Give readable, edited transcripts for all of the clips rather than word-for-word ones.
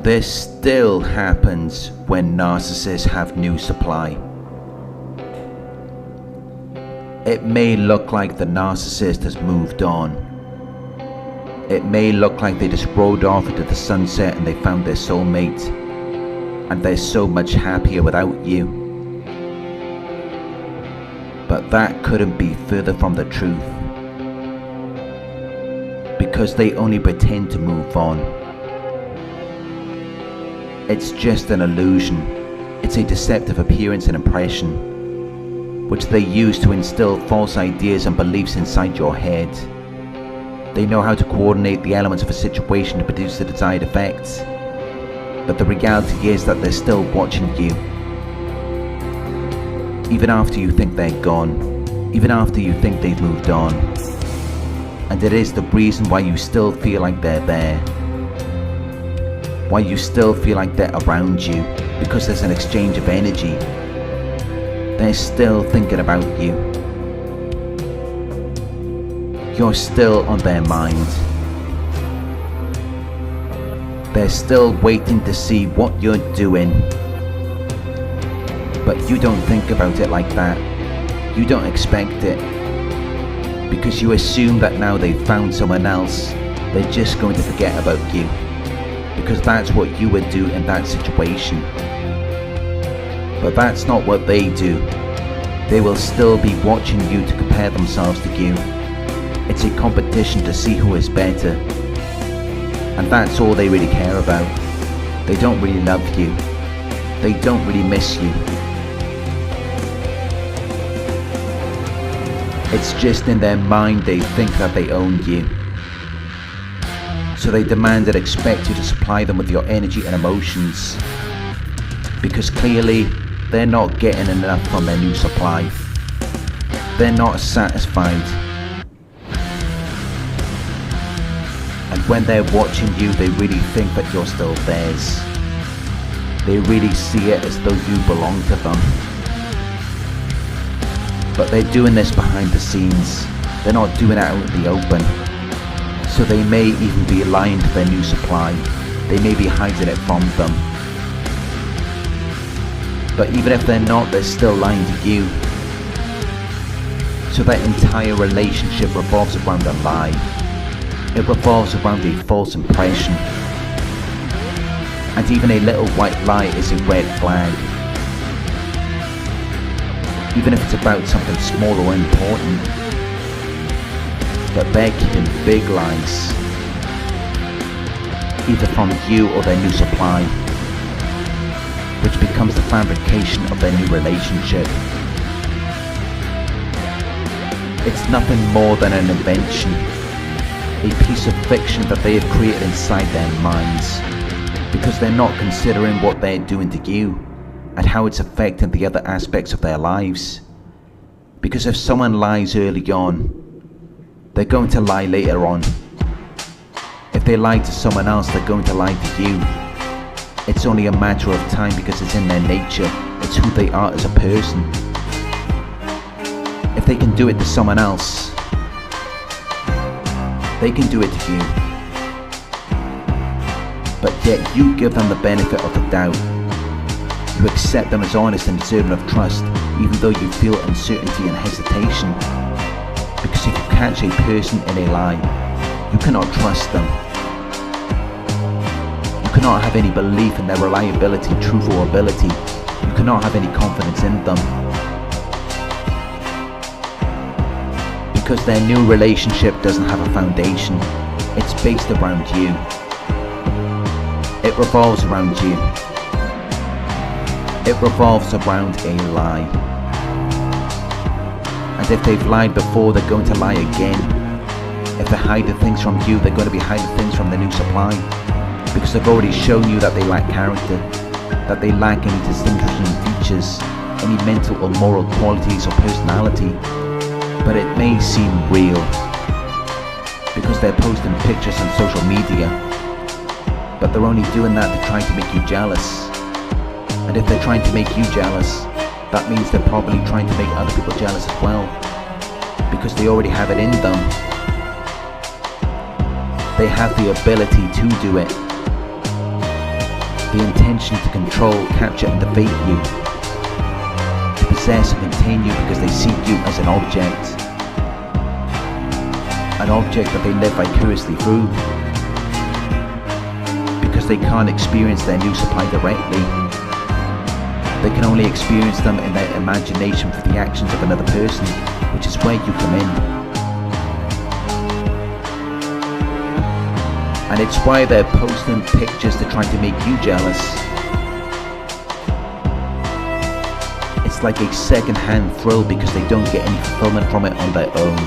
This still happens when narcissists have new supply. It may look like the narcissist has moved on. It may look like they just rode off into the sunset and they found their soulmate, and they're so much happier without you. But that couldn't be further from the truth, because they only pretend to move on. It's just an illusion. It's a deceptive appearance and impression, which they use to instill false ideas and beliefs inside your head. They know how to coordinate the elements of a situation to produce the desired effects, but the reality is that they're still watching you. Even after you think they're gone, even after you think they've moved on. And it is the reason why you still feel like they're there. Why you still feel like they're around you, because there's an exchange of energy. They're still thinking about you. You're still on their mind. They're still waiting to see what you're doing. But you don't think about it like that. You don't expect it. Because you assume that now they've found someone else, they're just going to forget about you. Because that's what you would do in that situation. But that's not what they do. They will still be watching you to compare themselves to you. It's a competition to see who is better. And that's all they really care about. They don't really love you. They don't really miss you. It's just in their mind they think that they own you. So they demand and expect you to supply them with your energy and emotions. Because clearly, they're not getting enough from their new supply. They're not satisfied. And when they're watching you, they really think that you're still theirs. They really see it as though you belong to them. But they're doing this behind the scenes. They're not doing it out in the open. So they may even be lying to their new supply. They may be hiding it from them. But even if they're not, they're still lying to you. So that entire relationship revolves around a lie. It revolves around a false impression. And even a little white lie is a red flag. Even if it's about something small or important. But they're keeping big lies, either from you or their new supply, which becomes the fabrication of their new relationship. It's nothing more than an invention, a piece of fiction that they have created inside their minds, because they're not considering what they're doing to you and how it's affecting the other aspects of their lives. Because if someone lies early on, they're going to lie later on. If they lie to someone else, they're going to lie to you. It's only a matter of time because it's in their nature. It's who they are as a person. If they can do it to someone else, they can do it to you. But yet you give them the benefit of the doubt. You accept them as honest and deserving of trust, even though you feel uncertainty and hesitation. Because if you catch a person in a lie, you cannot trust them. You cannot have any belief in their reliability, truth or ability. You cannot have any confidence in them. Because their new relationship doesn't have a foundation. It's based around you. It revolves around you. It revolves around a lie. And if they've lied before, they're going to lie again. If they're hiding things from you, they're going to be hiding things from their new supply. Because they've already shown you that they lack character, that they lack any distinguishing features, any mental or moral qualities or personality. But it may seem real, because they're posting pictures on social media. But they're only doing that to try to make you jealous. And if they're trying to make you jealous, that means they're probably trying to make other people jealous as well, because they already have it in them. They have the ability to do it. the intention to control, capture and defeat you, to possess and contain you because they see you as an object that they live vicariously through, because they can't experience their new supply directly. They can only experience them in their imagination through the actions of another person, which is where you come in. And it's why they're posting pictures to try to make you jealous. It's like a second-hand thrill because they don't get any fulfillment from it on their own.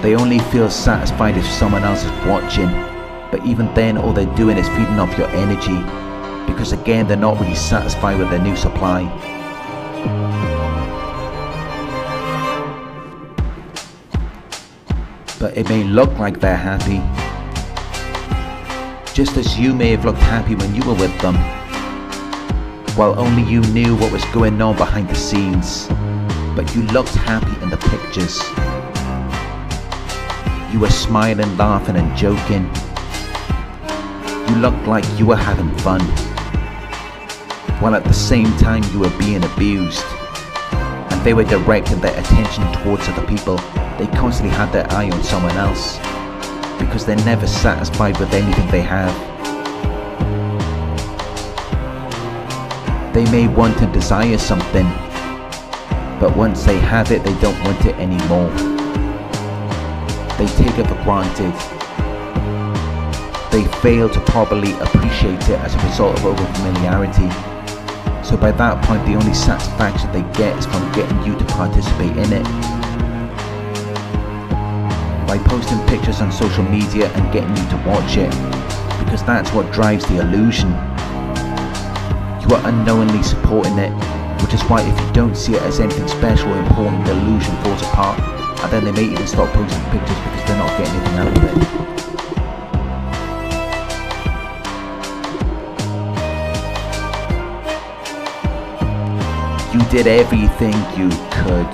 They only feel satisfied if someone else is watching, but even then all they're doing is feeding off your energy, because again they're not really satisfied with their new supply. But it may look like they're happy, just as you may have looked happy when you were with them, while only you knew what was going on behind the scenes, but you looked happy in the pictures. You were smiling, laughing and joking. You looked like you were having fun, while at the same time you were being abused, and they were directing their attention towards other people. They constantly had their eye on someone else, because they're never satisfied with anything they have. They may want and desire something, but once they have it, they don't want it anymore. They take it for granted. They fail to properly appreciate it as a result of over-familiarity. So by that point, the only satisfaction they get is from getting you to participate in it. By posting pictures on social media and getting you to watch it, because that's what drives the illusion. You are unknowingly supporting it, which is why if you don't see it as anything special or important, the illusion falls apart, and then they may even stop posting pictures because they're not getting anything out of it. You did everything you could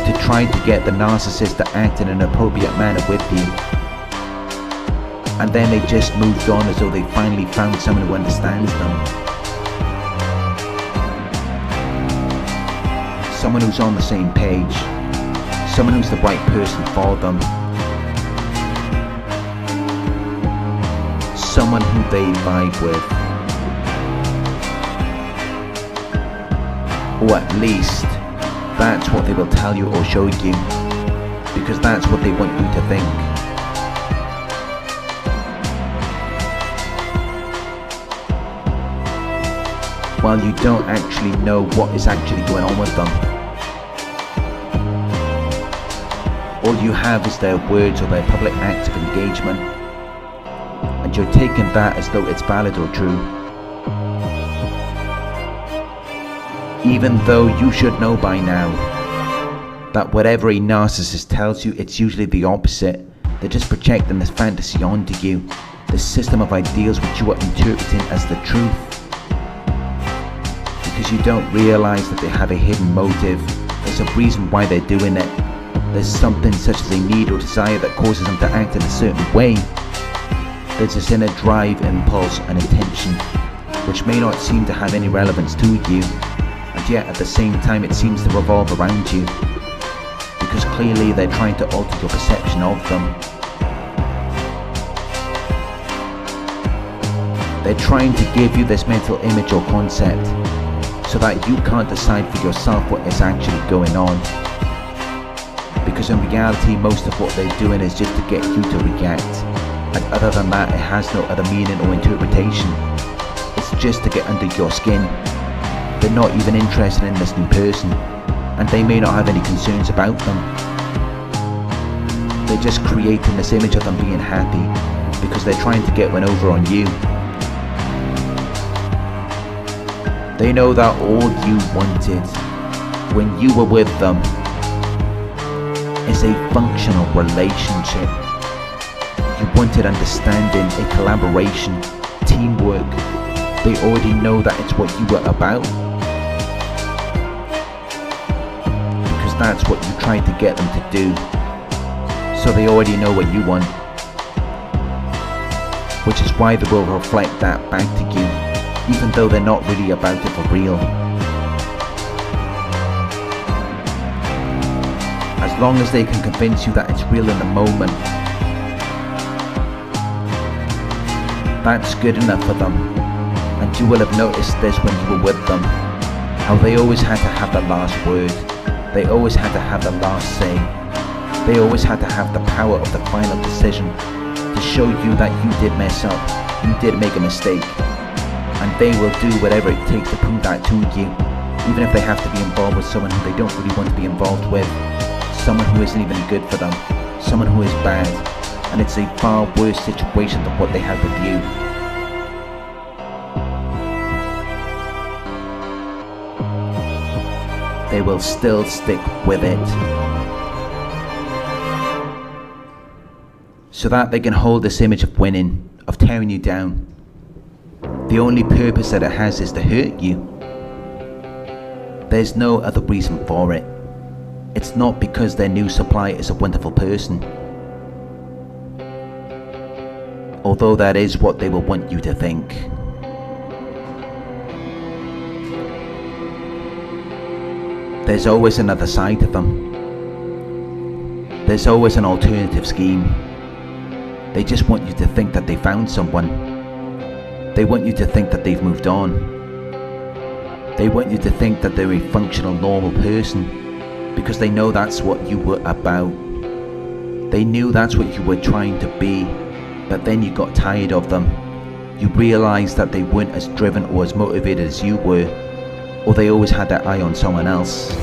to try to get the narcissist to act in an appropriate manner with you, and then they just moved on as though they finally found someone who understands them, someone who's on the same page, someone who's the right person for them, someone who they vibe with, or at least that's what they will tell you or show you, because that's what they want you to think. While you don't actually know what is actually going on with them. All you have is their words or their public acts of engagement, and you're taking that as though it's valid or true. Even though you should know by now that whatever a narcissist tells you, it's usually the opposite. They're just projecting this fantasy onto you, this system of ideals which you are interpreting as the truth. Because you don't realize that they have a hidden motive. There's a reason why they're doing it. There's something such as a need or desire that causes them to act in a certain way. There's this inner drive, impulse and intention, which may not seem to have any relevance to you, and yet at the same time it seems to revolve around you, because clearly they're trying to alter your perception of them. They're trying to give you this mental image or concept, so that you can't decide for yourself what is actually going on. Because in reality, most of what they're doing is just to get you to react, and other than that, it has no other meaning or interpretation. It's just to get under your skin. They're not even interested in this new person, and they may not have any concerns about them. They're just creating this image of them being happy, because they're trying to get one over on you. They know that all you wanted when you were with them is a functional relationship. You wanted understanding, a collaboration, teamwork. They already know that it's what you were about, because that's what you tried to get them to do. So they already know what you want. which is why they will reflect that back to you, even though they're not really about it for real. As long as they can convince you that it's real in the moment, that's good enough for them. And you will have noticed this when you were with them, how they always had to have the last word. They always had to have the last say. They always had to have the power of the final decision to show you that you did mess up, you did make a mistake. And they will do whatever it takes to prove that to you, even if they have to be involved with someone who they don't really want to be involved with, someone who isn't even good for them, someone who is bad, and it's a far worse situation than what they had with you. They will still stick with it, so that they can hold this image of winning, of tearing you down. The only purpose that it has is to hurt you. There's no other reason for it. It's not because their new supply is a wonderful person, although that is what they will want you to think. There's always another side to them. There's always an alternative scheme. They just want you to think that they found someone. They want you to think that they've moved on. They want you to think that they're a functional, normal person, because they know that's what you were about. They knew that's what you were trying to be, but then you got tired of them. You realized that they weren't as driven or as motivated as you were, or they always had their eye on someone else.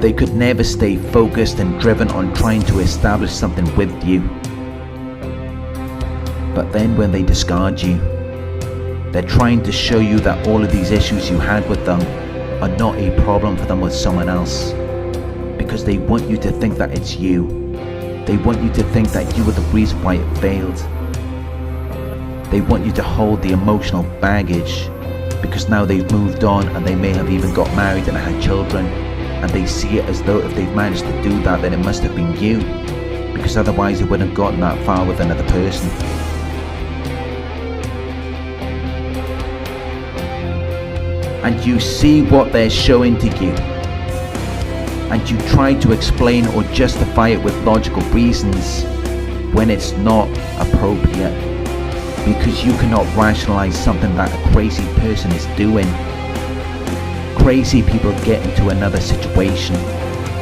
They could never stay focused and driven on trying to establish something with you. But then when they discard you, they're trying to show you that all of these issues you had with them are not a problem for them with someone else, because they want you to think that it's you. They want you to think that you were the reason why it failed. They want you to hold the emotional baggage, because now they've moved on and they may have even got married and had children, and they see it as though if they've managed to do that, then it must have been you, because otherwise they wouldn't have gotten that far with another person. And you see what they're showing to you, and you try to explain or justify it with logical reasons when it's not appropriate, because you cannot rationalize something that a crazy person is doing. Crazy people get into another situation.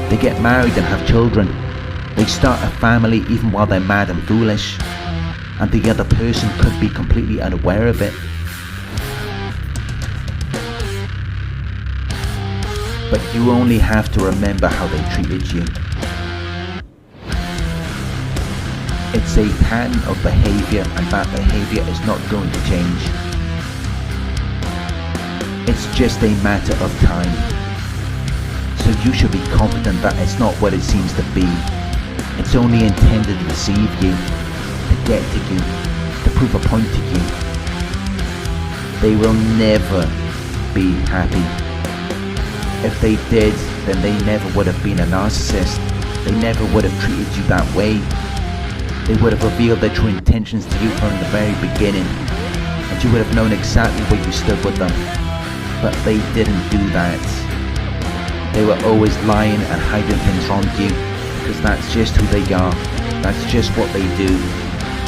They get married and have children. They start a family even while they're mad and foolish, and the other person could be completely unaware of it. But you only have to remember how they treated you. It's a pattern of behavior, and that behavior is not going to change. It's just a matter of time. So you should be confident that it's not what it seems to be. It's only intended to deceive you, to get to you, to prove a point to you. They will never be happy. If they did, then they never would have been a narcissist. They never would have treated you that way. They would have revealed their true intentions to you from the very beginning, and you would have known exactly where you stood with them. But they didn't do that. They were always lying and hiding things from you, because that's just who they are. That's just what they do.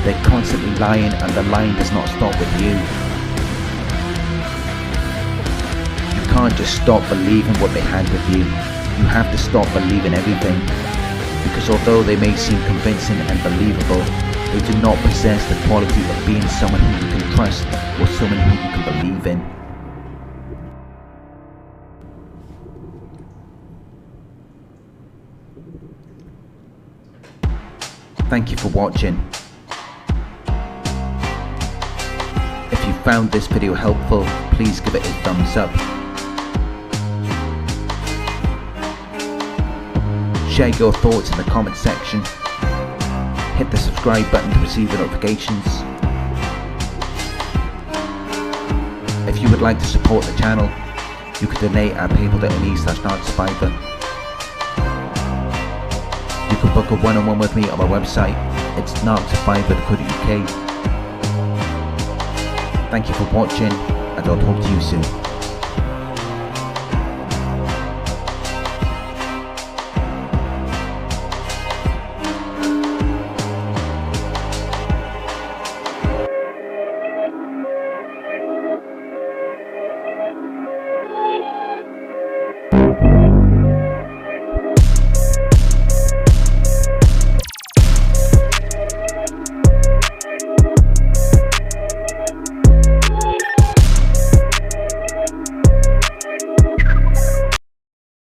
They're constantly lying, and the lying does not stop with you. You can't just stop believing what they had with you. You have to stop believing everything, because although they may seem convincing and believable, they do not possess the quality of being someone who you can trust or someone who you can believe in. Thank you for watching. If you found this video helpful, please give it a thumbs up. Share your thoughts in the comment section. Hit the subscribe button to receive the notifications. If you would like to support the channel, you can donate at paypal.me/Narc Survivor. You can book a one-on-one with me on my website. It's narcsurvivor.co.uk. Thank you for watching, and I'll talk to you soon.